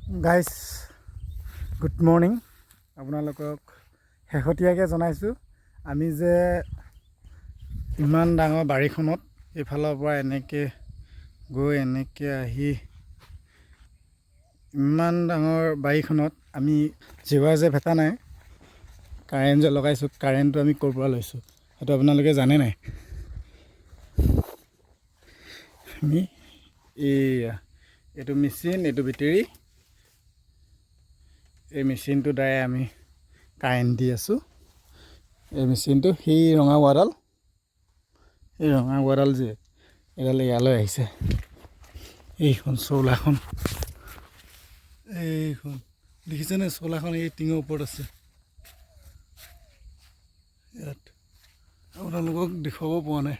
Guys good morning. আপোনালোকক শেহতীয়াকৈ জনাইছোঁ আমি যে ইমান ডাঙৰ বাৰীখনত এইফালৰ পৰা এনেকৈ গৈ এনেকৈ আহি ইমান ডাঙৰ বাৰীখনত আমি জিৱাৰ যে ভেটা নাই, কাৰেণ্ট যে লগাইছোঁ, কাৰেণ্টটো আমি ক'ৰ পৰা লৈছোঁ সেইটো আপোনালোকে জানে নাই? আমি এইটো মেচিন, এইটো বেটেৰী, এই মেচিনটোৰ দ্বাৰাই আমি কাৰেণ্ট দি আছোঁ। এই মেচিনটো সেই ৰঙা ৱাৰডাল, এই ৰঙা ৱাৰডাল যে এডাল ইয়ালৈ আহিছে, এইখন চৌলাখন, এইখন দেখিছেনে? চৌলাখন এই টিঙৰ ওপৰত আছে। ইয়াত আপোনালোকক দেখুৱাব পৰা নাই,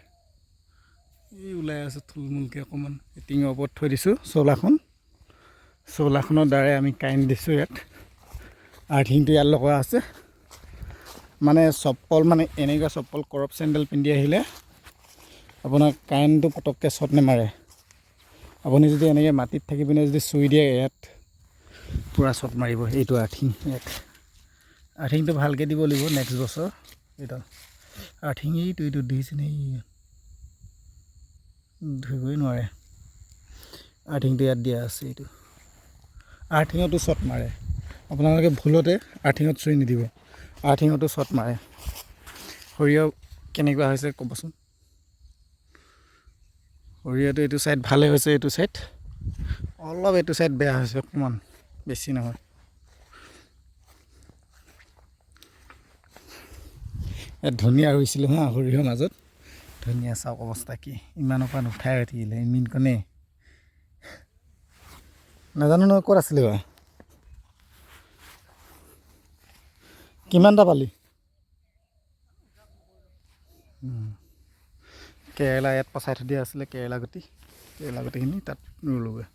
এই ওলাই আছে থুলমূলকৈ অকণমান। এই টিঙৰ ওপৰত থৈ দিছোঁ চৌলাখন। চৌলাখনৰ দ্বাৰাই আমি কাৰেণ্ট দিছোঁ। ইয়াত আৰ্থিংটো ইয়াত লগোৱা আছে। মানে চপ্পল, মানে এনেকুৱা চপ্পল, কৰপ চেণ্ডেল পিন্ধি আহিলে আপোনাৰ কাৰেণ্টটো পটককৈ শ্বৰ্ট নেমাৰে। আপুনি যদি এনেকৈ মাটিত থাকি পিনে যদি চুই দিয়ে, ইয়াত পূৰা শ্বৰ্ট মাৰিব। এইটো আৰ্থিং, ইয়াত আৰ্থিংটো ভালকৈ দিব লাগিব নেক্সট বছৰ। এইডাল আৰ্থিং এইটো দেখিছেনে? ধৰিবই নোৱাৰে। আৰ্থিংটো ইয়াত দিয়া আছে। এইটো আৰ্থিঙতো শ্বৰ্ট মাৰে। আপোনালোকে ভুলতে আৰ্থিঙত চুই নিদিব, আৰ্থিঙতো শ্বৰ্ট মাৰে। সৰিয়হ কেনেকুৱা হৈছে ক'বচোন? সৰিয়হটো এইটো ছাইড ভালে হৈছে, এইটো ছাইড অলপ, এইটো ছাইড বেয়া হৈছে অকণমান, বেছি নহয়। ইয়াত ধনিয়া ৰুইছিলোঁ হা, সৰিয়হৰ মাজত। ধনিয়া চাওক অৱস্থা কি, ইমানৰ পৰা নুঠাই হৈ থাকিলে ইমিনকণে। নাজানো নহয় ক'ত আছিলে বা, কিমানটা পালি? কেৰেলা ইয়াত পচাই থৈ দিয়া আছিলে, কেৰেলা গুটিখিনি তাত ৰুলোগৈ।